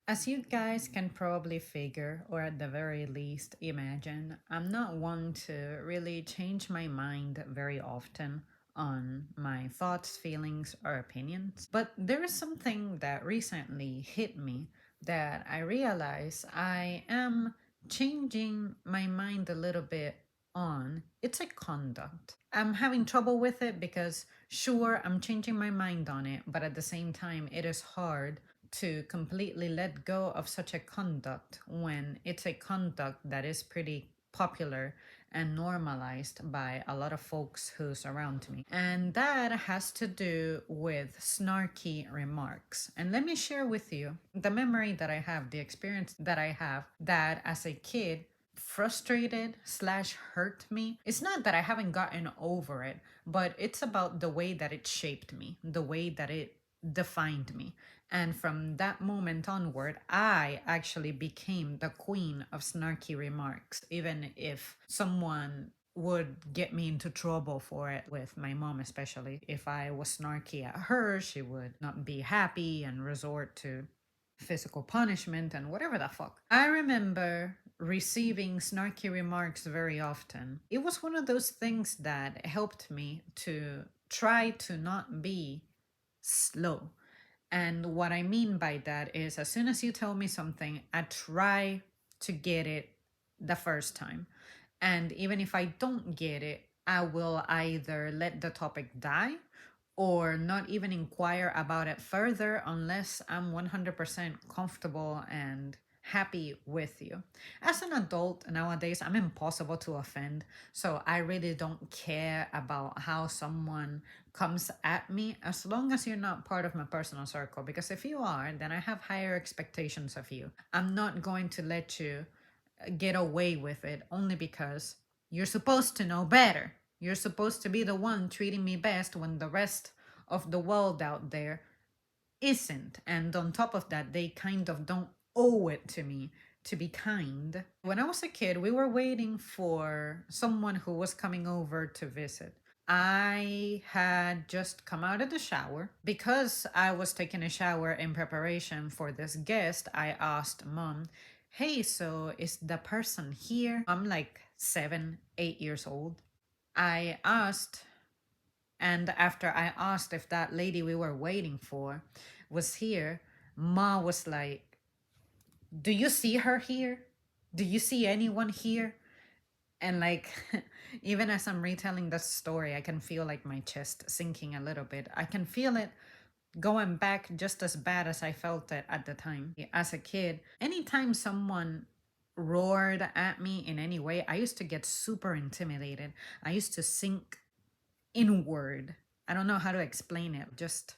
As you guys can probably figure, or at the very least imagine, I'm not one to really change my mind very often on my thoughts, feelings, or opinions. But there is something that recently hit me that I realize I am changing my mind a little bit on. It's a conduct. I'm having trouble with it because, sure, I'm changing my mind on it, but at the same time, it is hard to completely let go of such a conduct when it's a conduct that is pretty popular and normalized by a lot of folks who surround me. And that has to do with snarky remarks. And let me share with you the memory that I have, the experience that I have, that as a kid frustrated slash hurt me. It's not that I haven't gotten over it, but it's about the way that it shaped me, the way that it defined me. And from that moment onward, I actually became the queen of snarky remarks, even if someone would get me into trouble for it, with my mom especially. If I was snarky at her, she would not be happy and resort to physical punishment and whatever the fuck. I remember receiving snarky remarks very often. It was one of those things that helped me to try to not be slow. And what I mean by that is, as soon as you tell me something, I try to get it the first time. And even if I don't get it, I will either let the topic die or not even inquire about it further unless I'm 100% comfortable and happy with you. As an adult nowadays, I'm impossible to offend, so I really don't care about how someone comes at me as long as you're not part of my personal circle. Because if you are, then I have higher expectations of you. I'm not going to let you get away with it only because you're supposed to know better. You're supposed to be the one treating me best when the rest of the world out there isn't. And on top of that, they kind of don't owe it to me to be kind. When I was a kid, we were waiting for someone who was coming over to visit. I had just come out of the shower. Because I was taking a shower in preparation for this guest, I asked mom, "Hey, so is the person here?" I'm like 7, 8 years old. I asked, and after I asked if that lady we were waiting for was here, Ma was like, "Do you see her here? Do you see anyone here?" And like, even as I'm retelling the story, I can feel like my chest sinking a little bit. I can feel it going back just as bad as I felt it at the time. As a kid, anytime someone roared at me in any way, I used to get super intimidated. I used to sink inward. I don't know how to explain it. Just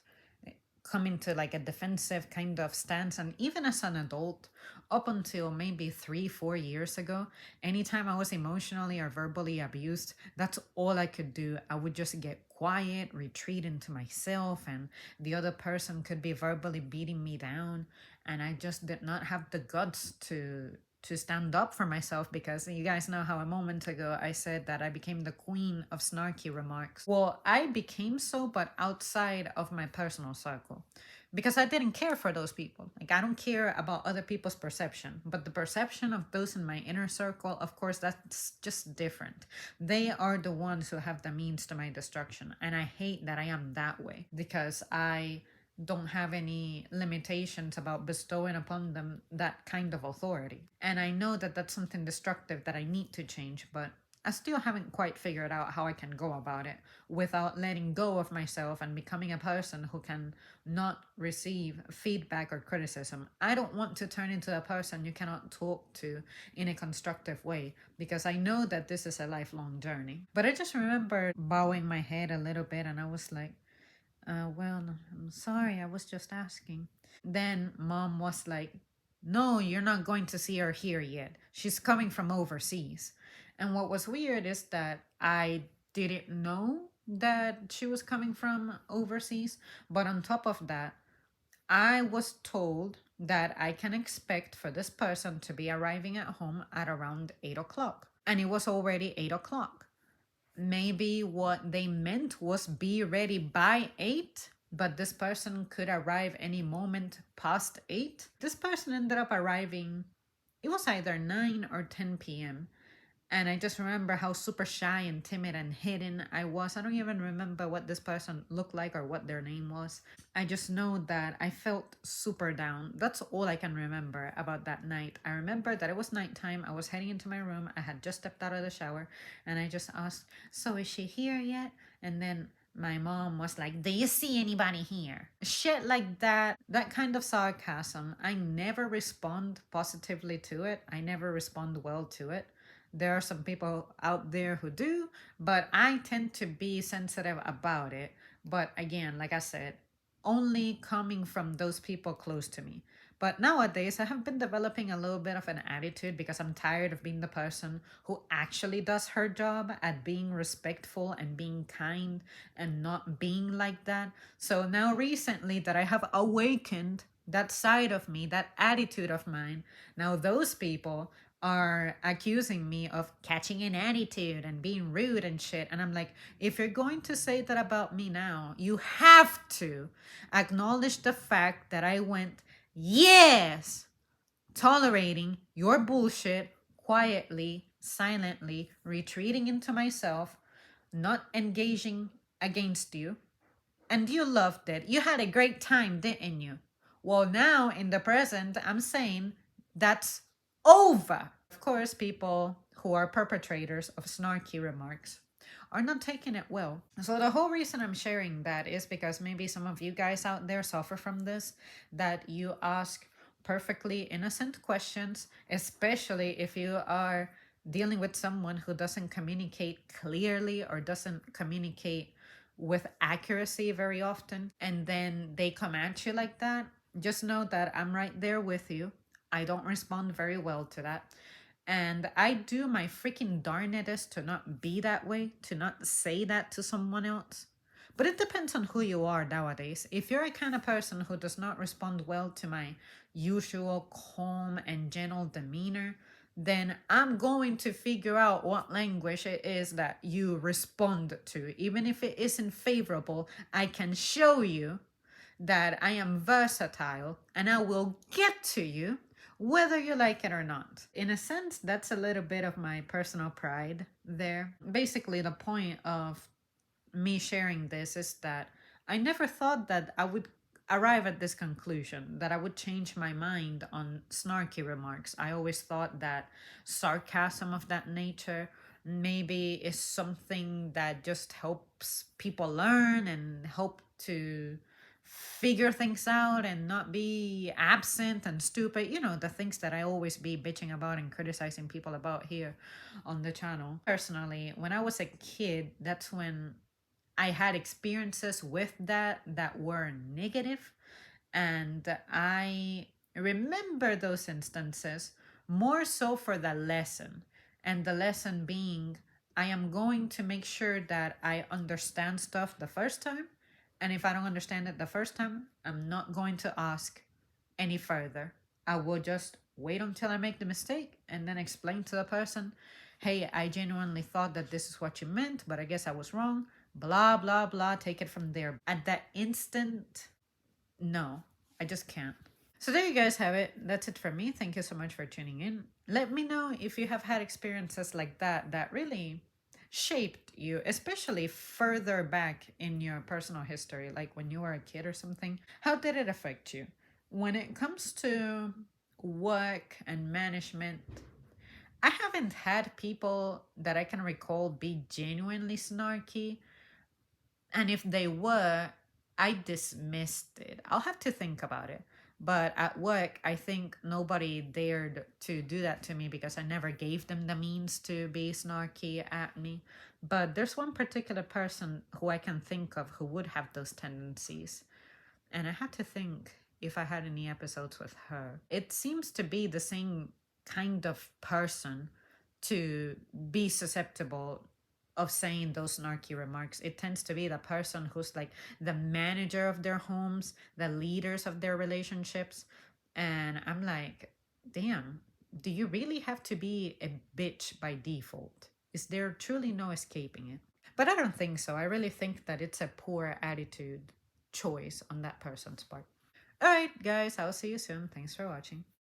come into like a defensive kind of stance. And even as an adult, up until maybe 3, 4 years ago, anytime I was emotionally or verbally abused, that's all I could do. I would just get quiet, retreat into myself, and the other person could be verbally beating me down. And I just did not have the guts to stand up for myself, because you guys know how a moment ago I said that I became the queen of snarky remarks. Well, I became so, but outside of my personal circle, because I didn't care for those people. Like, I don't care about other people's perception, but the perception of those in my inner circle, of course, that's just different. They are the ones who have the means to my destruction, and I hate that I am that way, because I don't have any limitations about bestowing upon them that kind of authority. And I know that that's something destructive that I need to change, but I still haven't quite figured out how I can go about it without letting go of myself and becoming a person who can not receive feedback or criticism. I don't want to turn into a person you cannot talk to in a constructive way, because I know that this is a lifelong journey. But I just remember bowing my head a little bit, and I was like, well, I'm sorry, I was just asking. Then mom was like, "No, you're not going to see her here yet. She's coming from overseas." And what was weird is that I didn't know that she was coming from overseas. But on top of that, I was told that I can expect for this person to be arriving at home at around 8 o'clock. And it was already 8 o'clock. Maybe what they meant was be ready by 8, but this person could arrive any moment past 8. This person ended up arriving, it was either 9 or 10 p.m. And I just remember how super shy and timid and hidden I was. I don't even remember what this person looked like or what their name was. I just know that I felt super down. That's all I can remember about that night. I remember that it was nighttime. I was heading into my room. I had just stepped out of the shower and I just asked, "So is she here yet?" And then my mom was like, "Do you see anybody here?" Shit like that. That kind of sarcasm. I never respond positively to it. I never respond well to it. There are some people out there who do, but I tend to be sensitive about it. But again, like I said, only coming from those people close to me. But nowadays, I have been developing a little bit of an attitude because I'm tired of being the person who actually does her job at being respectful and being kind and not being like that. So now, recently, that I have awakened that side of me, that attitude of mine, now those people are accusing me of catching an attitude and being rude and shit. And I'm like, if you're going to say that about me now, you have to acknowledge the fact that I went, yes, tolerating your bullshit quietly, silently, retreating into myself, not engaging against you. And you loved it. You had a great time, didn't you? Well, now in the present, I'm saying that's over. Of course, people who are perpetrators of snarky remarks are not taking it well. So, the whole reason I'm sharing that is because maybe some of you guys out there suffer from this, that you ask perfectly innocent questions, especially if you are dealing with someone who doesn't communicate clearly or doesn't communicate with accuracy very often, and then they come at you like that. Just know that I'm right there with you. I don't respond very well to that. And I do my freaking darnedest to not be that way, to not say that to someone else. But it depends on who you are nowadays. If you're a kind of person who does not respond well to my usual calm and gentle demeanor, then I'm going to figure out what language it is that you respond to. Even if it isn't favorable, I can show you that I am versatile and I will get to you whether you like it or not. In a sense, that's a little bit of my personal pride there. Basically, the point of me sharing this is that I never thought that I would arrive at this conclusion, that I would change my mind on snarky remarks. I always thought that sarcasm of that nature maybe is something that just helps people learn and help to figure things out and not be absent and stupid, the things that I always be bitching about and criticizing people about here on the channel. Personally, when I was a kid, that's when I had experiences with that were negative, and I remember those instances more so for the lesson. And the lesson being, I am going to make sure that I understand stuff the first time. And if I don't understand it the first time, I'm not going to ask any further. I will just wait until I make the mistake and then explain to the person, "Hey, I genuinely thought that this is what you meant, but I guess I was wrong." Blah, blah, blah. Take it from there. At that instant, no, I just can't. So there you guys have it. That's it for me. Thank you so much for tuning in. Let me know if you have had experiences like that really shaped you, especially further back in your personal history, like when you were a kid or something. How did it affect you? When it comes to work and management, I haven't had people that I can recall be genuinely snarky. And if they were, I dismissed it. I'll have to think about it. But at work, I think nobody dared to do that to me because I never gave them the means to be snarky at me. But there's one particular person who I can think of who would have those tendencies. And I had to think if I had any episodes with her. It seems to be the same kind of person to be susceptible of saying those snarky remarks. It tends to be the person who's like the manager of their homes, the leaders of their relationships. And I'm like, damn, do you really have to be a bitch by default? Is there truly no escaping it? But I don't think so. I really think that it's a poor attitude choice on that person's part. All right, guys, I'll see you soon. Thanks for watching.